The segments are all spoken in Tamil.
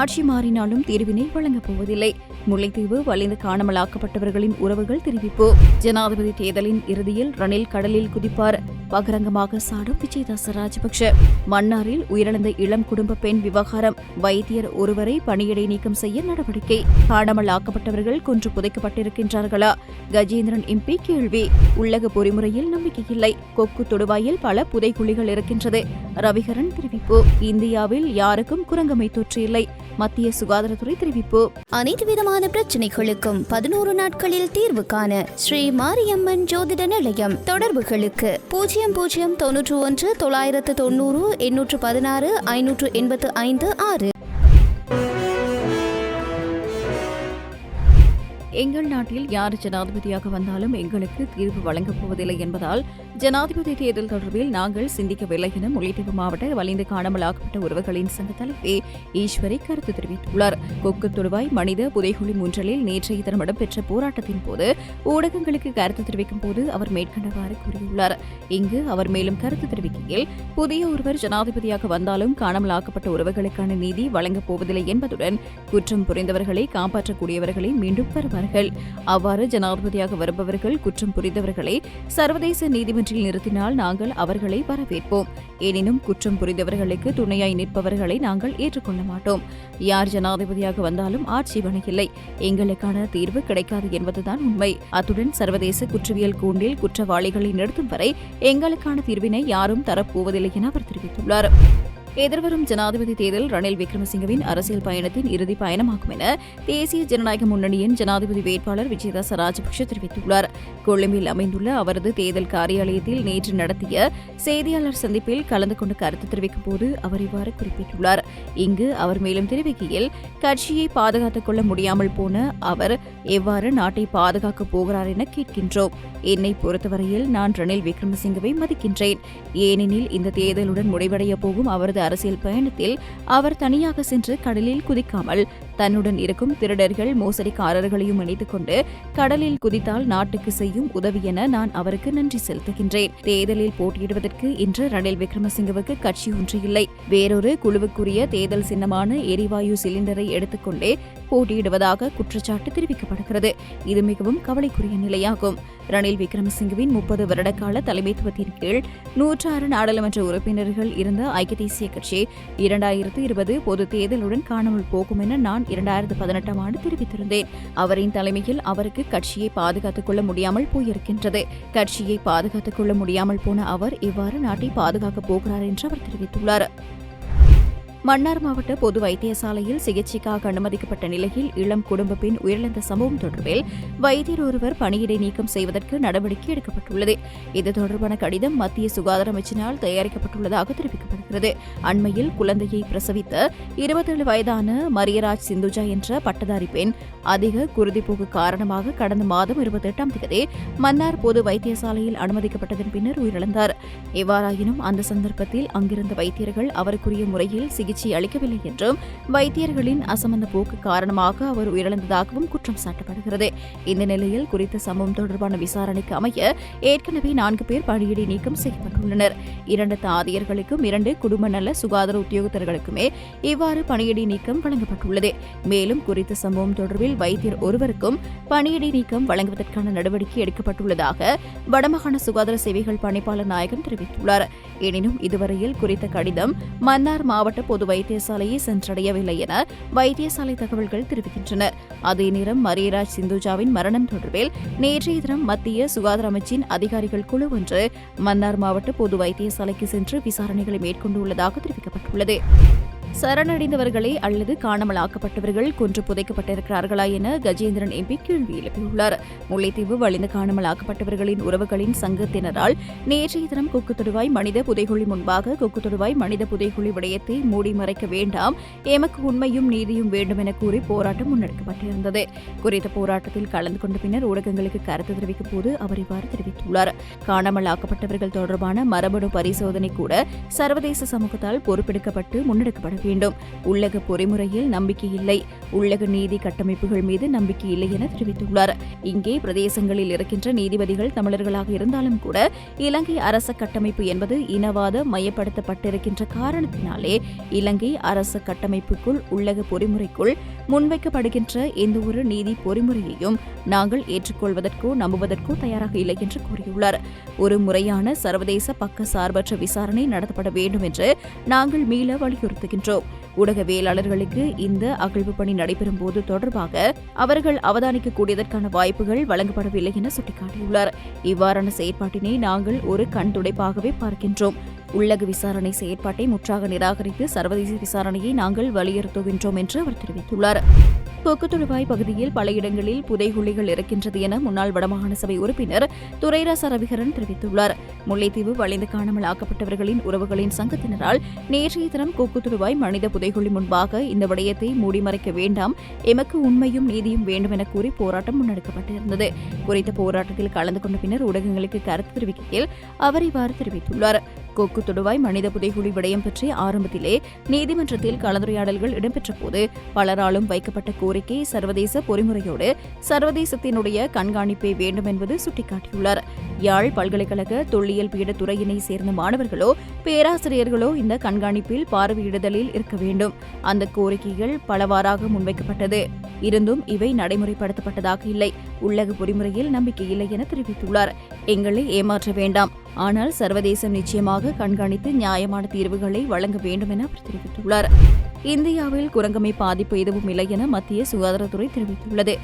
ஆட்சி மாறினாலும் தீர்வினை வழங்கப் போவதில்லை. முல்லைத்தீவு வலிந்து காணாமலாக்கப்பட்டவர்களின் உறவுகள் தெரிவிப்பு. ஜனாதிபதி தேர்தலின் இறுதியில் ரணில் கடலில் குதிப்பார், பகிரங்கமாக சாடும் விஜயதாச ராஜபக்ஷ. மன்னாரில் உயிரிழந்த இளம் குடும்ப பெண் விவகாரம், வைத்தியர் ஒருவரை பணியிடை நீக்கம் செய்ய நடவடிக்கை. காணாமலாக்கப்பட்டவர்கள் கொன்று புதைக்கப்பட்டிருக்கின்றார்களா? கஜேந்திரன் எம்பி கேள்வி. உள்ளக பொறிமுறையில் நம்பிக்கையில்லை, கொக்கு தொடுவாயில் பல புதைக்குழிகள் இருக்கின்றது, ரவிகரன் தெரிவிப்பு. இந்தியாவில் யாருக்கும் குரங்கமை தொற்று இல்லை, மத்திய சுகாதாரத்துறை தெரிவிப்பு. அனைத்து விதமான பிரச்சனைகளுக்கும் 11 நாட்களில் தீர்வு காண ஸ்ரீ மாரியம்மன் ஜோதிட நிலையம். தொடர்புகளுக்கு 0091 990 816 585 6. எங்கள் நாட்டில் யார் ஜனாதிபதியாக வந்தாலும் எங்களுக்கு தீர்வு வழங்கப் போவதில்லை என்பதால் ஜனாதிபதி தேர்தல் தொடர்பில் நாங்கள் சிந்திக்கவில்லை என முல்லைத்தீவு மாவட்ட வலிந்து காணாமலாக்கப்பட்ட உறவுகளின் சங்க தலைவி ஈஸ்வரி கருத்து தெரிவித்துள்ளார். கொக்கு தொடுவாய் மனித புதைகுழி முன்றலில் நேற்றைய தினம் இடம்பெற்ற போராட்டத்தின் போது ஊடகங்களுக்கு கருத்து தெரிவிக்கும் போது அவர் மேற்கண்டவாறு கூறியுள்ளார். இங்கு அவர் மேலும் கருத்து தெரிவிக்கையில், புதிய ஒருவர் ஜனாதிபதியாக வந்தாலும் காணாமலாக்கப்பட்ட உறவுகளுக்கான நீதி வழங்கப் போவதில்லை என்பதுடன் குற்றம் புரிந்தவர்களை காப்பாற்றக்கூடியவர்களை மீண்டும் பெறுவார்கள். அவ்வாறு ஜனாதிபதியாக வருபவர்கள் குற்றம் புரிந்தவர்களை சர்வதேச நீதிமன்றில் நிறுத்தினால் நாங்கள் அவர்களை வரவேற்போம். எனினும் குற்றம் புரிந்தவர்களுக்கு துணையாய் நிற்பவர்களை நாங்கள் ஏற்றுக்கொள்ள மாட்டோம். யார் ஜனாதிபதியாக வந்தாலும் ஆட்சேபனை இல்லை, எங்களுக்கான தீர்வு கிடைக்காது என்பதுதான் உண்மை. அத்துடன் சர்வதேச குற்றவியல் கூண்டில் குற்றவாளிகளை நிறுத்தும் வரை எங்களுக்கான தீர்வினை யாரும் தரப்போவதில்லை என அவர் தெரிவித்துள்ளார். எதிர்வரும் ஜனாதிபதி தேர்தல் ரணில் விக்ரமசிங்கவின் அரசியல் பயணத்தின் இறுதி பயணமாகும் என தேசிய ஜனநாயக முன்னணியின் ஜனாதிபதி வேட்பாளர் விஜயதாச ராஜபக்ஷ தெரிவித்துள்ளார். கொழும்பில் அமைந்துள்ள அவரது தேர்தல் காரியாலயத்தில் நேற்று நடத்திய செய்தியாளர் சந்திப்பில் கலந்து கொண்டு கருத்து தெரிவிக்கும் போது அவர் இவ்வாறு குறிப்பிட்டுள்ளார். இங்கு அவர் மேலும் தெரிவிக்கையில், கட்சியை பாதுகாத்துக் கொள்ள முடியாமல் போன அவர் எவ்வாறு நாட்டை பாதுகாக்கப் போகிறார் என கேட்கின்றோம். என்னை பொறுத்தவரையில் நான் ரணில் விக்ரமசிங்கவை மதிக்கின்றேன். ஏனெனில் இந்த தேர்தலுடன் முடிவடைய போகும் அவரது அரசியல் பயணத்தில் அவர் தனியாக சென்று கடலில் குதிக்காமல் தன்னுடன் இருக்கும் திருடர்கள் மோசடிக்காரர்களையும் இணைத்துக் கொண்டு கடலில் குதித்தால் நாட்டுக்கு செய்யும் உதவி என நான் அவருக்கு நன்றி செலுத்துகின்றேன். தேர்தலில் போட்டியிடுவதற்கு இன்று ரணில் விக்ரமசிங்கவுக்கு கட்சி ஒன்று இல்லை. வேறொரு குழுவுக்குரிய தேர்தல் சின்னமான எரிவாயு சிலிண்டரை எடுத்துக்கொண்டே போட்டியிடுவதாக குற்றச்சாட்டு தெரிவிக்கப்படுகிறது. இது மிகவும் கவலைக்குரிய நிலையாகும். ரணில் விக்ரமசிங்கவின் 30 வருட கால தலைமைத்துவத்தின் கீழ் 106 நாடாளுமன்ற உறுப்பினர்கள் இருந்த ஐக்கிய தேசிய கட்சி 2020 பொது தேர்தலுடன் காணாமல் போகும் என நான் 2018ஆம் ஆண்டு தெரிவித்திருந்தேன். அவரின் தலைமையில் அவருக்கு கட்சியை பாதுகாத்துக் கொள்ள முடியாமல் போயிருக்கின்றது. கட்சியை பாதுகாத்துக் கொள்ள முடியாமல் போன அவர் இவ்வாறு நாட்டை பாதுகாக்கப் போகிறார் என்று அவர் தெரிவித்துள்ளார். மன்னார் மாவட்ட பொது வைத்தியசாலையில் சிகிச்சைக்காக அனுமதிக்கப்பட்ட நிலையில் இளம் குடும்ப பெண் உயிரிழந்த சம்பவம் தொடர்பில் வைத்தியர் ஒருவர் பணியிடை நீக்கம் செய்வதற்கு நடவடிக்கை எடுக்கப்பட்டுள்ளது. இது தொடர்பான கடிதம் மத்திய சுகாதார அமைச்சினால் தயாரிக்கப்பட்டுள்ளதாக தெரிவிக்கப்படுகிறது. அண்மையில் குழந்தையை பிரசவித்த 27 வயதான மரியராஜ் சிந்துஜா என்ற பட்டதாரி பெண் அதிக குருதிப்போக்கு காரணமாக கடந்த மாதம் 28ஆம் தேதி மன்னார் பொது வைத்தியசாலையில் அனுமதிக்கப்பட்டதன் பின்னர் உயிரிழந்தார். எவ்வாறாயினும் அந்த சந்தர்ப்பத்தில் அங்கிருந்த வைத்தியர்கள் அவருக்குரிய முறையில் சிகிச்சை அளிக்கவில்லை என்றும் வைத்தியர்களின் அசமந்த போக்கு காரணமாக அவர் உயிரிழந்ததாகவும் குற்றம் சாட்டப்படுகிறது. இந்த நிலையில் குறித்த சம்பவம் தொடர்பான விசாரணைக்கு அமைய ஏற்கனவே 4 பேர் பணியிடை நீக்கம் செய்யப்பட்டுள்ளனர். 2 தாதியர்களுக்கும் 2 குடும்ப நல சுகாதார உத்தியோகத்தர்களுக்குமே இவ்வாறு பணியிடை நீக்கம் வழங்கப்பட்டுள்ளது. மேலும் குறித்த சம்பவம் தொடர்பில் வைத்தியர் ஒருவருக்கும் பணியிடை நீக்கம் வழங்குவதற்கான நடவடிக்கை எடுக்கப்பட்டுள்ளதாக வடமாகாண சுகாதார சேவைகள் பணிப்பாளர் நாயகம் தெரிவித்துள்ளார். எனினும் இதுவரையில் குறித்த கடிதம் மன்னார் மாவட்ட பொது வைத்தியசாலையை சென்றடையவில்லை என வைத்தியசாலை தகவல்கள் தெரிவிக்கின்றன. அதே நேரம் மரியராஜ் சிந்துஜாவின் மரணம் தொடர்பில் நேற்றைய தினம் மத்திய சுகாதார அமைச்சின் அதிகாரிகள் குழு ஒன்று மன்னார் மாவட்ட பொது வைத்தியசாலைக்கு சென்று விசாரணைகளை மேற்கொண்டுள்ளதாக தெரிவிக்கப்பட்டுள்ளது. சரணடைந்தவர்களே அல்லது காணாமலாக்கப்பட்டவர்கள் கொன்று புதைக்கப்பட்டிருக்கிறார்களா என கஜேந்திரன் எம்பி கேள்வி எழுப்பியுள்ளார். முல்லைத்தீவு வலிந்து காணாமலாக்கப்பட்டவர்களின் உறவுகளின் சங்கத்தினரால் நேற்றைய தினம் கொக்கு தொடுவாய் மனித புதைகுழி முன்பாக கொக்கு தொடுவாய் மனித புதைகுழி விடயத்தை மூடி மறைக்க வேண்டாம், எமக்கு உண்மையும் நீதியும் வேண்டும் என கூறி போராட்டம் முன்னெடுக்கப்பட்டிருந்தது. குறித்த போராட்டத்தில் கலந்து கொண்ட பின்னர் ஊடகங்களுக்கு கருத்து தெரிவிக்கும் போது அவர் இவ்வாறு தெரிவித்துள்ளார். காணாமலாக்கப்பட்டவர்கள் தொடர்பான மரபணு பரிசோதனை கூட சர்வதேச சமூகத்தால் பொறுப்பெடுக்கப்பட்டு முன்னெடுக்கப்பட வேண்டும். உள்ளக பொறிமுறையில் நம்பிக்கை இல்லை, உள்ளக நீதி கட்டமைப்புகள் மீது நம்பிக்கை இல்லை என தெரிவித்துள்ளார். இங்கே பிரதேசங்களில் இருக்கின்ற நீதிபதிகள் தமிழர்களாக இருந்தாலும் கூட இலங்கை அரச கட்டமைப்பு என்பது இனவாத மையப்படுத்தப்பட்டிருக்கின்ற காரணத்தினாலே இலங்கை அரச கட்டமைப்புக்குள் உள்ளக பொறிமுறைக்குள் முன்வைக்கப்படுகின்ற எந்த ஒரு நீதி பொறிமுறையையும் நாங்கள் ஏற்றுக்கொள்வதற்கோ நம்புவதற்கோ தயாராக இல்லை என்று கூறியுள்ளார். ஒரு முறையான சர்வதேச பக்க சார்பற்ற விசாரணை நடத்தப்பட வேண்டும் என்று நாங்கள் மீள வலியுறுத்துகின்றோம். ஊடகவியலாளர்களுக்கு இந்த அகழ்வு பணி நடைபெறும் போது தொடர்பாக அவர்கள் அவதானிக்கக்கூடியதற்கான வாய்ப்புகள் வழங்கப்படவில்லை என சுட்டிக்காட்டியுள்ளார். இவ்வாறான செயற்பாட்டினை நாங்கள் ஒரு கண்துடைப்பாகவே பார்க்கின்றோம். உள்ளக விசாரணை செயற்பாட்டை முற்றாக நிராகரித்து சர்வதேச விசாரணையை நாங்கள் வலியுறுத்துகின்றோம் என்று அவர் தெரிவித்துள்ளார். கொக்குத்தொழுவாய் பகுதியில் பல இடங்களில் புதைகுழிகள் இருக்கின்றது என முன்னாள் வடமாகாண சபை உறுப்பினர் துரைராச ரவிகரன் தெரிவித்துள்ளார். முல்லைத்தீவு வளைந்து காணாமல் ஆக்கப்பட்டவர்களின் உறவுகளின் சங்கத்தினரால் நேற்றைய தினம் கொக்குத்தொழுவாய் மனித புதைகுழி முன்பாக இந்த விடயத்தை மூடிமறைக்க வேண்டாம், எமக்கு உண்மையும் நீதியும் வேண்டும் என கூறி போராட்டம் முன்னெடுக்கப்பட்டிருந்தது. குறித்த போராட்டத்தில் கலந்து கொண்ட பின்னர் ஊடகங்களுக்கு கருத்து தெரிவிக்கையில் அவர் இவ்வாறு தெரிவித்துள்ளார். கொக்கு தொடுவாய் மனித புதைகுழி விடயம் பற்றி ஆரம்பத்திலே நீதிமன்றத்தில் கலந்துரையாடல்கள் இடம்பெற்ற போது பலராலும் வைக்கப்பட்ட கோரிக்கை சர்வதேச பொறிமுறையோடு சர்வதேசத்தினுடைய கண்காணிப்பே வேண்டும் என்பது சுட்டிக்காட்டியுள்ளார். யாழ் பல்கலைக்கழக தொல்லியல் பீட துறையினை சேர்ந்த மாணவர்களோ பேராசிரியர்களோ இந்த கண்காணிப்பில் பார்வையிடுதலில் இருக்க வேண்டும். அந்த கோரிக்கைகள் பலவாறாக முன்வைக்கப்பட்டது. இருந்தும் இவை நடைமுறைப்படுத்தப்பட்டதாக இல்லை. உள்ளக பொறிமுறையில் நம்பிக்கை இல்லை என தெரிவித்துள்ளார். எங்களை ஏமாற்ற வேண்டாம், ஆனால் சர்வதேசம் நிச்சயமாக கண்காணித்து நியாயமான தீர்வுகளை வழங்க வேண்டும் என அவர் தெரிவித்துள்ளார். இந்தியாவில் குரங்கமை பாதிப்பு எதுவும் இல்லை என மத்திய சுகாதாரத்துறை தெரிவித்துள்ளது.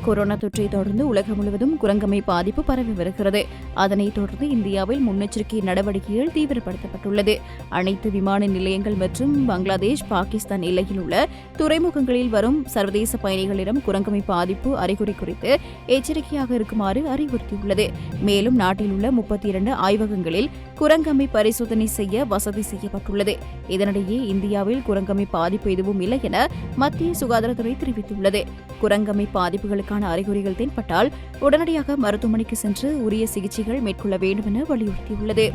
கொரோனா தொற்றை தொடர்ந்து உலகம் முழுவதும் குரங்கமை பாதிப்பு பரவி வருகிறது. அதனைத் தொடர்ந்து இந்தியாவில் முன்னெச்சரிக்கை நடவடிக்கைகள் தீவிரப்படுத்தப்பட்டுள்ளது. அனைத்து விமான நிலையங்கள் மற்றும் பங்களாதேஷ், பாகிஸ்தான் எல்லையில் உள்ள துறைமுகங்களில் வரும் சர்வதேச பயணிகளிடம் குரங்கமை பாதிப்பு அறிகுறி குறித்து எச்சரிக்கையாக இருக்குமாறு அறிவுறுத்தியுள்ளது. மேலும் நாட்டில் உள்ள 32 ஆய்வகங்களில் குரங்கமை பரிசோதனை செய்ய வசதி செய்யப்பட்டுள்ளது. இதனிடையே இந்தியாவில் குரங்கமை பாதிப்பு எதுவும் இல்லை என மத்திய சுகாதாரத்துறை தெரிவித்துள்ளது. குரங்கமை பாதிப்புகளுக்கான அறிகுறிகள் தென்பட்டால் உடனடியாக மருத்துவமனைக்கு சென்று உரிய சிகிச்சைகள் மேற்கொள்ள வேண்டும் என வலியுறுத்தியுள்ளது.